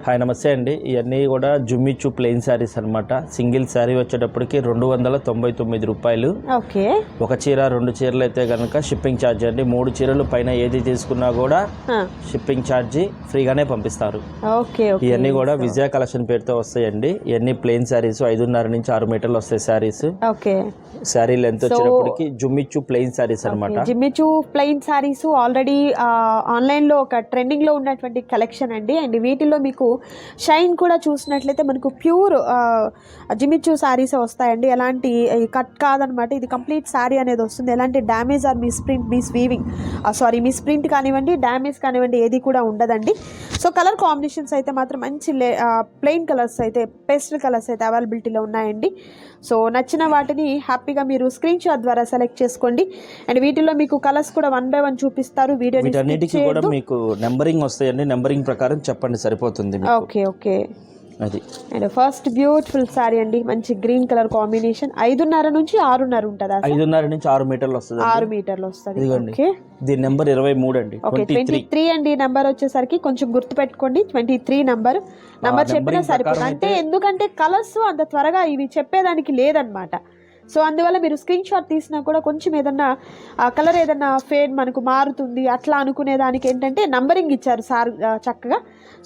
Hi నమస్తే అండి. ఇవన్నీ కూడా జుమ్మిచ్చు ప్లెయిన్ శారీస్ అనమాట. సింగిల్ శారీ వచ్చేటప్పటికి 299 రూపాయలు. ఓకే. ఒక చీర 2 చీరలు అయితే కనుక షిప్పింగ్ ఛార్జ్ అండి. 3 చీరలు పైన ఏది తీసుకున్నా కూడా షిప్పింగ్ ఛార్జీ ఫ్రీగానే పంపిస్తారు. ఓకే. ఇవన్నీ కూడా విజయ కలెక్షన్ పేరుతో వస్తాయండి. ఇవన్నీ ప్లెయిన్ శారీస్ 5.5 నుంచి 6 మీటర్లు వస్తాయి శారీస్. ఓకే. శారీ లెంత్ వచ్చేటప్పటికి జుమ్మిచ్చు ప్లెయిన్ శారీస్ అనమాట. జిమ్మిచ్చు ప్లెయిన్ శారీస్ ఆల్రెడీ ఆన్లైన్లో ఒక ట్రెండింగ్లో ఉన్నటువంటి కలెక్షన్ అండి. అండ్ వీటిల్లో మీకు షైన్ కూడా చూసినట్లయితే మనకు ప్యూర్ జిమ్మిచ్చు శారీస్ వస్తాయండి. ఎలాంటి కట్ కాదనమాట. ఇది కంప్లీట్ శారీ అనేది వస్తుంది. ఎలాంటి డ్యామేజ్ ఆర్ మిస్ ప్రింట్ కానివ్వండి, డ్యామేజ్ కానివ్వండి, ఏది కూడా ఉండదండి. సో కలర్ కాంబినేషన్స్ అయితే మాత్రం మంచి ప్లెయిన్ కలర్స్ అయితే, పేస్టల్ కలర్స్ అయితే అవైలబిలిటీలో ఉన్నాయండి. సో నచ్చిన వాటిని హ్యాపీగా మీరు స్క్రీన్ షాట్ ద్వారా సెలెక్ట్ చేసుకోండి. అండ్ వీటిలో మీకు కలర్స్ కూడా 1 by 1 చూపిస్తారు. వీటన్నిటికీ కూడా మీకు నెంబరింగ్ వస్తాయండి. నెంబరింగ్ ప్రకారం చెప్పండి సరిపోతుంది. ఓకే. ఓకే. అది. అండ్ ఫస్ట్ బ్యూటిఫుల్ సారీ అండి. మంచి గ్రీన్ కలర్ కాంబినేషన్. 5.5 నుంచి 6.5 ఉంటుందా? 5.5 నుంచి 6 మీటర్లు వస్తుంది. 6 మీటర్లు వస్తుంది. ఓకే. దీని నెంబర్ 23 అండి. ఓకే. 23 అండి నెంబర్ వచ్చేసరికి. కొంచెం గుర్తుపెట్టుకోండి 23 నెంబర్ చెప్పినా సరిపోతుంది. అంటే ఎందుకంటే కలర్స్ అంత త్వరగా ఇవి చెప్పేదానికి లేదనమాట. సో అందువల్ల మీరు స్క్రీన్ షాట్ తీసినా కూడా కొంచెం ఏదన్నా కలర్ ఏదన్నా ఫేడ్ మనకు మారుతుంది అట్లా అనుకునే దానికి ఏంటంటే నంబరింగ్ ఇచ్చారు సార్ చక్కగా.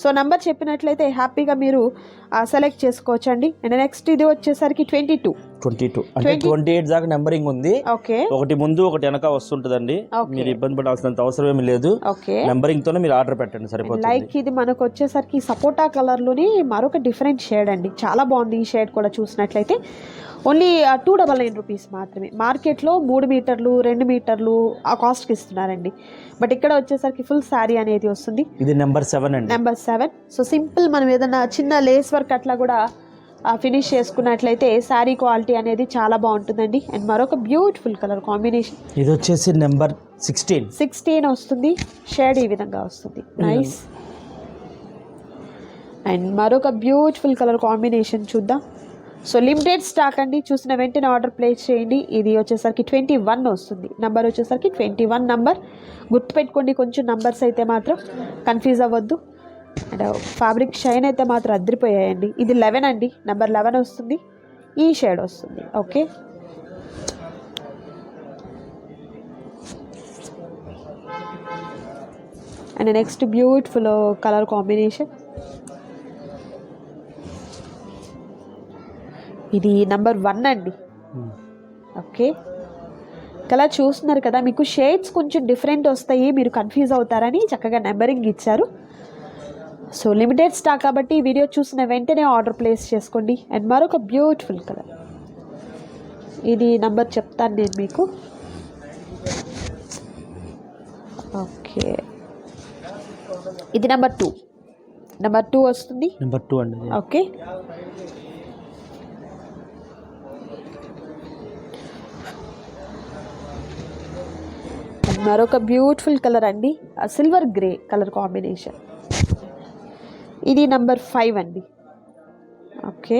సో నంబర్ చెప్పినట్లయితే హ్యాపీగా మీరు సెలెక్ట్ చేసుకోవచ్చండి. అండ్ నెక్స్ట్ ఇది వచ్చేసరికి 22 అంటే 28 దాకా నెంబరింగ్ ఉంది. ఓకే. ఒకటి ముందు ఒకటి వెనక వస్తుంటదండి. మీరు ఇబ్బంది పడాల్సినంత అవసరం ఏమి లేదు. నెంబరింగ్ తోనే మీరు ఆర్డర్ పెట్టండి సరిపోతుంది. లైక్ ఇది మనకు వచ్చేసరికి సపోటా కలర్ లోని మరొక డిఫరెంట్ షేడ్ అండి. చాలా బాగుంది ఈ షేడ్ కూడా చూసినట్లయితే. ఓన్లీ 299 రూపీస్ మాత్రమే. మార్కెట్లో 3 మీటర్లు 2 మీటర్లు ఆ కాస్ట్కి ఇస్తున్నారండి. బట్ ఇక్కడ వచ్చేసరికి ఫుల్ శారీ అనేది వస్తుంది. ఇది నెంబర్ 7 అండి. నెంబర్ 7. సో సింపుల్ మనం ఏదైనా చిన్న లేస్ వర్క్ అట్లా కూడా ఫినిష్ చేసుకున్నట్లయితే శారీ క్వాలిటీ అనేది చాలా బాగుంటుందండి. అండ్ మరొక బ్యూటిఫుల్ కలర్ కాంబినేషన్. ఇది వచ్చేసి నెంబర్ 16 వస్తుంది. షేడ్ ఈ విధంగా వస్తుంది. నైస్. అండ్ మరొక బ్యూటిఫుల్ కలర్ కాంబినేషన్ చూద్దాం. సో లిమిటెడ్ స్టాక్ అండి. చూసిన వెంటనే ఆర్డర్ ప్లేస్ చేయండి. ఇది వచ్చేసరికి 21 వస్తుంది. నెంబర్ వచ్చేసరికి 21 నెంబర్. గుర్తుపెట్టుకోండి కొంచెం నంబర్స్ అయితే మాత్రం కన్ఫ్యూజ్ అవ్వద్దు. అండ్ ఫ్యాబ్రిక్ షైన్ అయితే మాత్రం అద్దరిపోయాయండి. ఇది 11 అండి. నెంబర్ 11 వస్తుంది. ఈ షేడ్ వస్తుంది. Okay. And next beautiful colour combination. ఇది నెంబర్ 1 అండి. ఓకే. కలర్ చూస్తున్నారు కదా, మీకు షేడ్స్ కొంచెం డిఫరెంట్ వస్తాయి, మీరు కన్ఫ్యూజ్ అవుతారని చక్కగా నెంబరింగ్ ఇచ్చారు. సో లిమిటెడ్ స్టాక్ కాబట్టి వీడియో చూసిన వెంటనే ఆర్డర్ ప్లేస్ చేసుకోండి. అండ్ మరొక బ్యూటిఫుల్ కలర్. ఇది నంబర్ చెప్తాను నేను మీకు. ఓకే. ఇది నెంబర్ 2 వస్తుంది. నెంబర్ 2 అండి. ఓకే. మరొక బ్యూటిఫుల్ కలర్ అండి. Silver grey colour combination. ఇది నెంబర్ 5 అండి. ఓకే.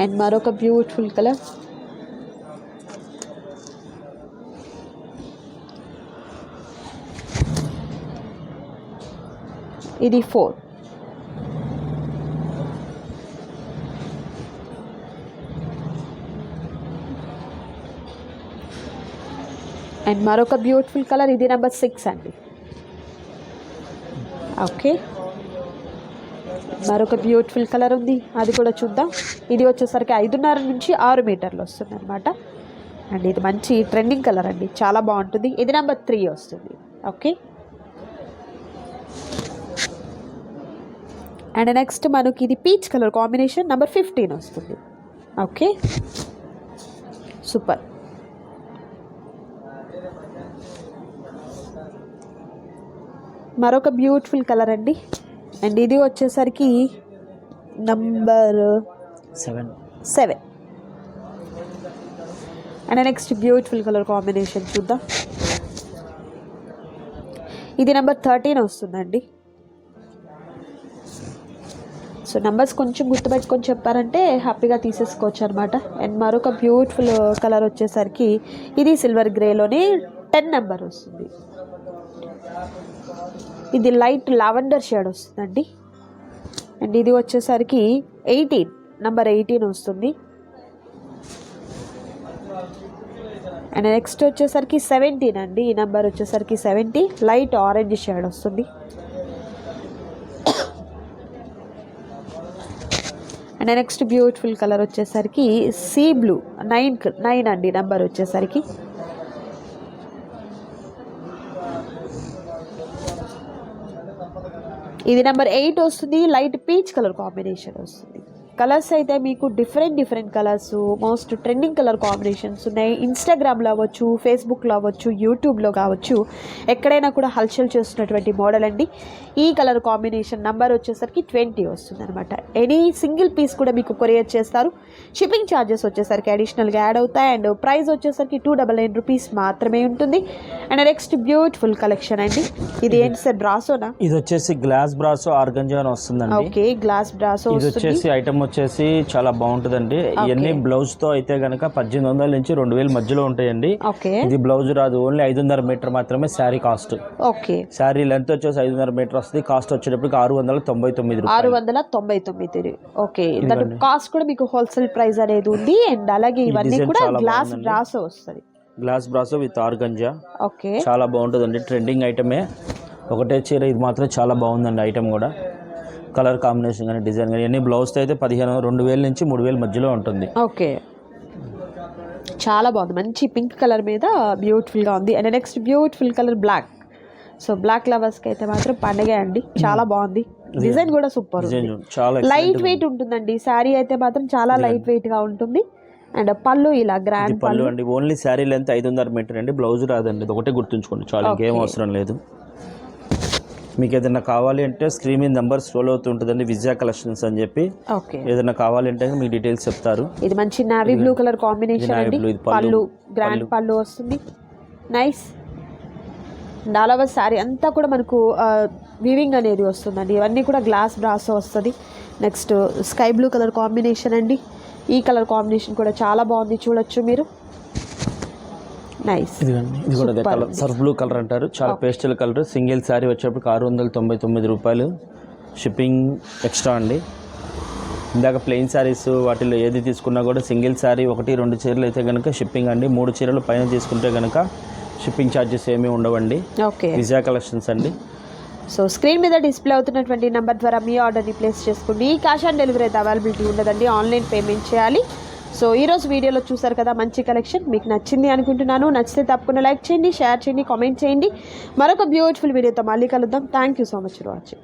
అండ్ మరొక బ్యూటిఫుల్ కలర్. ఇది 4. అండ్ మరొక బ్యూటిఫుల్ కలర్. ఇది నెంబర్ 6 అండి. ఓకే. మరొక బ్యూటిఫుల్ కలర్ ఉంది, అది కూడా చూద్దాం. ఇది వచ్చేసరికి 5.5 నుంచి 6 మీటర్లు వస్తుంది అనమాట. అండ్ ఇది మంచి ట్రెండింగ్ కలర్ అండి, చాలా బాగుంటుంది. ఇది నెంబర్ 3 వస్తుంది. ఓకే. అండ్ నెక్స్ట్ మనకి ఇది పీచ్ కలర్ కాంబినేషన్. నెంబర్ 15 వస్తుంది. ఓకే. సూపర్. మరొక బ్యూటిఫుల్ కలర్ అండి. అండ్ ఇది వచ్చేసరికి number 7. And next beautiful colour combination చూద్దాం. ఇది నెంబర్ 13 వస్తుందండి. సో నెంబర్స్ కొంచెం గుర్తుపెట్టుకొని చెప్పారంటే హ్యాపీగా తీసేసుకోవచ్చు అనమాట. అండ్ మరొక బ్యూటిఫుల్ కలర్ వచ్చేసరికి ఇది సిల్వర్ గ్రేలోనే 10 నెంబర్ వస్తుంది. ఇది లైట్ లావెండర్ షేడ్ వస్తుందండి. అండ్ ఇది వచ్చేసరికి 18 నెంబర్ 18 వస్తుంది. అండ్ నెక్స్ట్ వచ్చేసరికి 17 అండి. ఈ నెంబర్ వచ్చేసరికి 70 లైట్ ఆరెంజ్ షేడ్ వస్తుంది. అండ్ నెక్స్ట్ బ్యూటిఫుల్ కలర్ వచ్చేసరికి సీ బ్లూ 9 అండి నెంబర్ వచ్చేసరికి. ఇది నెంబర్ 8 వస్తుంది. లైట్ పీచ్ కలర్ కాంబినేషన్ వస్తుంది. కలర్స్ అయితే మీకు different colours, most trending colour combinations ఉన్నాయి. ఇన్స్టాగ్రామ్లో అవ్వచ్చు, ఫేస్బుక్లో అవ్వచ్చు, యూట్యూబ్లో కావచ్చు, ఎక్కడైనా కూడా హల్చల్ చేస్తున్నటువంటి మోడల్ అండి. ఈ కలర్ కాంబినేషన్ నెంబర్ వచ్చేసరికి 20 వస్తుంది అనమాట. ఎనీ సింగిల్ పీస్ కూడా మీకు కొరియర్ చేస్తారు. షిప్పింగ్ ఛార్జెస్ వచ్చేసరికి అడిషనల్గా యాడ్ అవుతాయి. అండ్ ప్రైస్ వచ్చేసరికి 299 రూపీస్ మాత్రమే ఉంటుంది. అండ్ నెక్స్ట్ బ్యూటిఫుల్ కలెక్షన్ అండి. ఇది ఏంటి సార్, బ్రాసోనా? ఇది వచ్చేసి గ్లాస్ బ్రాసో ఆర్గంజా అని వస్తుందండి. Okay, glass brasso. ఇది వచ్చేసి ఐటమ్ వచ్చేసి చాలా బాగుంటుందండి. ఇవన్నీ బ్లౌజ్ తో అయితే గనక 1800 నుంచి 2000 మధ్యలో ఉంటాయండి. ఇది బ్లౌజ్ రాదు, ఓన్లీ 500 మీటర్ మాత్రమే sari cost. Okay, sari length వచ్చేసి 500 మీటర్ వస్తుంది. కాస్ట్ వచ్చేటప్పటికి 699 రూపాయలు. 699. ఓకే, దాని కాస్ట్ కూడా మీకు హోల్సేల్ ప్రైస్ అనేది ఉంది. అండ్ అలాగే ఇవన్నీ కూడా గ్లాస్ బ్రాసో వస్తుంది. Glass brasso with organza. Okay, చాలా బాగుంటుందండి. ట్రెండింగ్ ఐటమే. ఒకటే చీర ఇది మాత్రం చాలా బాగుందండి. ఐటమ్ కూడా కలర్ కాంబినేషన్ కానీ డిజైన్ కానీ అన్ని బ్లౌజ్తో అయితే 2000 నుంచి 3000 మధ్యలో ఉంటుంది. ఓకే, చాలా బాగుంది. మంచి పింక్ కలర్ మీద బ్యూటిఫుల్గా ఉంది. And next beautiful colour black. So black లవర్స్కి అయితే మాత్రం పండగ అండి. చాలా బాగుంది. డిజైన్ కూడా సూపర్, చాలా లైట్ వెయిట్ ఉంటుందండి. శారీ అయితే మాత్రం చాలా లైట్ వెయిట్గా ఉంటుంది. అండ్ పళ్ళు ఇలా గ్రాండ్ పళ్ళు అండి. ఓన్లీ శారీ లెంత్ 500 మీటర్ అండి. బ్లౌజ్ రాదండి. ఇది ఒకటే గుర్తుంచుకోండి చాలా, ఇంకేం అవసరం లేదు. మీకు ఏదైనా కావాలి అంటే స్క్రీన్ మీద నెంబర్ స్క్రోల్ అవుతుంటుందండి, విజయ కలెక్షన్స్ అని చెప్పి. ఓకే, ఏదైనా కావాలి అంటే మీకు డీటెయిల్స్ చెప్తారు. ఇది మంచి నావీ బ్లూ కలర్ కాంబినేషన్ అండి. పళ్ళు గ్రాండ్ పళ్ళు వస్తుంది. నైస్. ఆల్ ఓవర్ శారీ అంతా కూడా మనకు వీవింగ్ అనేది వస్తుందండి. ఇవన్నీ కూడా గ్లాస్ బ్రాసో వస్తుంది. Next sky blue colour combination అండి. ఈ కలర్ కాంబినేషన్ కూడా చాలా బాగుంది, చూడొచ్చు మీరు. నైస్. ఇది కూడా కలర్ సర్ఫ్ బ్లూ కలర్ అంటారు. చాలా పేస్టల్ కలర్. సింగిల్ శారీ వచ్చేటప్పుడు 699 రూపాయలు. షిప్పింగ్ ఎక్స్ట్రా అండి. ఇందాక ప్లెయిన్ శారీస్ వాటిలో ఏది తీసుకున్నా కూడా సింగిల్ శారీ 1-2 చీరలు అయితే కనుక షిప్పింగ్ అండి. 3 చీరలు పైన తీసుకుంటే కనుక షిప్పింగ్ ఛార్జెస్ ఏమీ ఉండవండి. ఓకే, విజయ కలెక్షన్స్ అండి. సో స్క్రీన్ మీద డిస్ప్లే అవుతున్నటువంటి నెంబర్ ద్వారా మీ ఆర్డర్ని ప్లేస్ చేసుకోండి. క్యాష్ ఆన్ డెలివరీ అయితే అవైలబిలిటీ ఉండదండి, ఆన్లైన్ పేమెంట్ చేయాలి. సో ఈరోజు వీడియోలో చూసారు కదా మంచి కలెక్షన్. మీకు నచ్చింది అనుకుంటున్నాను. నచ్చితే తప్పకుండా లైక్ చేయండి, షేర్ చేయండి, కామెంట్ చేయండి. మరొక బ్యూటిఫుల్ వీడియోతో మళ్ళీ కలుద్దాం. Thank you so much for watching.